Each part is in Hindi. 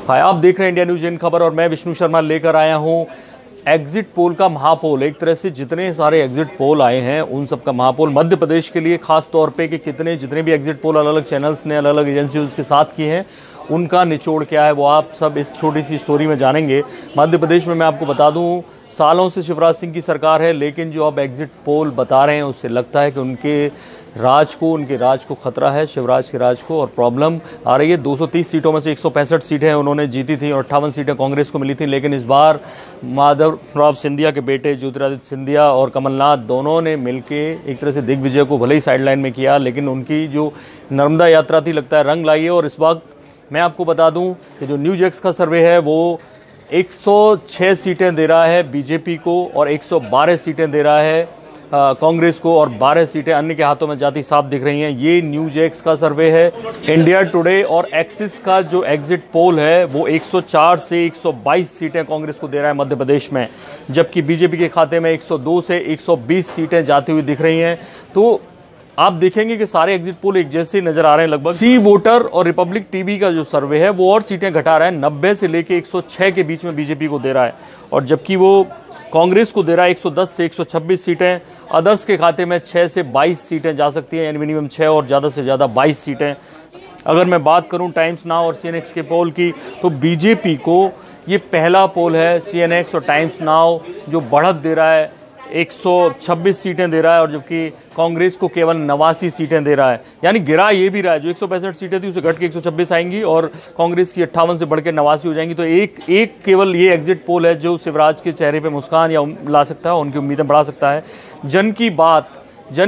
हाय, आप देख रहे हैं इंडिया न्यूज इन खबर और मैं विष्णु शर्मा लेकर आया हूं एग्जिट पोल का महापोल। एक तरह से जितने सारे एग्जिट पोल आए हैं उन सब का महापोल मध्य प्रदेश के लिए खास तौर पे कि जितने भी एग्जिट पोल अलग अलग चैनल्स ने अलग अलग एजेंसी के साथ किए हैं उनका निचोड़ क्या है वो आप सब इस छोटी सी स्टोरी में जानेंगे। मध्य प्रदेश में मैं आपको बता दूं सालों से शिवराज सिंह की सरकार है, लेकिन जो अब एग्जिट पोल बता रहे हैं उससे लगता है कि उनके राज को खतरा है, शिवराज के राज को, और प्रॉब्लम आ रही है। 230 सीटों में से 165 सीटें उन्होंने जीती थी और 58 सीटें कांग्रेस को मिली थी, लेकिन इस बार माधवराव सिंधिया के बेटे ज्योतिरादित्य सिंधिया और कमलनाथ दोनों ने मिलके एक तरह से दिग्विजय को भले ही साइडलाइन में किया, लेकिन उनकी जो नर्मदा यात्रा थी लगता है रंग लाई है। और इस वक्त मैं आपको बता दूं कि जो न्यूज एक्स का सर्वे है वो 106 सीटें दे रहा है बीजेपी को और 112 सीटें दे रहा है कांग्रेस को और 12 सीटें अन्य के हाथों में जाती साफ दिख रही हैं। ये न्यूज एक्स का सर्वे है। इंडिया टुडे और एक्सिस का जो एग्जिट पोल है वो 104 से 122 सीटें कांग्रेस को दे रहा है मध्य प्रदेश में, जबकि बीजेपी के खाते में 102 से 120 सीटें जाती हुई दिख रही हैं। तो आप देखेंगे कि सारे एग्जिट पोल एक जैसे नजर आ रहे हैं लगभग। सी वोटर और रिपब्लिक टीवी का जो सर्वे है वो और सीटें घटा रहा है, 90 से लेके 106 के बीच में बीजेपी को दे रहा है, और जबकि वो कांग्रेस को दे रहा है 110 से 126 सीटें। अदर्स के खाते में 6 से 22 सीटें जा सकती हैं, यानी मिनिमम 6 और ज़्यादा से ज़्यादा 22 सीटें। अगर मैं बात करूं टाइम्स नाउ और सीएनएक्स के पोल की, तो बीजेपी को ये पहला पोल है सीएनएक्स और टाइम्स नाउ जो बढ़त दे रहा है, 126 सीटें दे रहा है, और जबकि कांग्रेस को केवल 89 सीटें दे रहा है। यानी गिरा ये भी रहा है, जो 165 सीटें थी उसे घट के 126 आएंगी और कांग्रेस की 58 से बढ़ के 89 हो जाएंगी। तो एक केवल ये एग्जिट पोल है जो शिवराज के चेहरे पे मुस्कान या ला सकता है, उनकी उम्मीदें बढ़ा सकता है। जन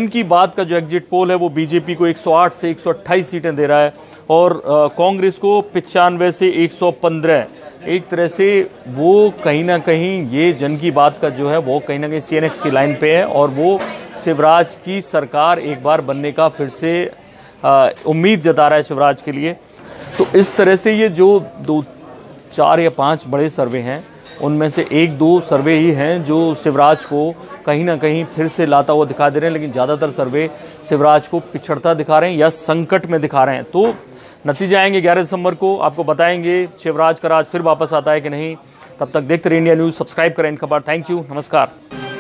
की बात का जो एग्जिट पोल है वो बीजेपी को 108 से 128 सीटें दे रहा है और कांग्रेस को 95 से 115। एक तरह से वो कहीं ना कहीं ये जन की बात का जो है वो कहीं ना कहीं सीएनएक्स की लाइन पे है, और वो शिवराज की सरकार एक बार बनने का फिर से उम्मीद जता रहा है शिवराज के लिए। तो इस तरह से ये जो 2, 4 या 5 बड़े सर्वे हैं उनमें से 1-2 सर्वे ही हैं जो शिवराज को कहीं ना कहीं फिर से लाता हुआ दिखा दे रहे हैं, लेकिन ज़्यादातर सर्वे शिवराज को पिछड़ता दिखा रहे हैं या संकट में दिखा रहे हैं। तो नतीजे आएंगे 11 दिसंबर को, आपको बताएंगे शिवराज का राज फिर वापस आता है कि नहीं। तब तक देखते रहिए इंडिया न्यूज़, सब्सक्राइब करें इन खबर। थैंक यू, नमस्कार।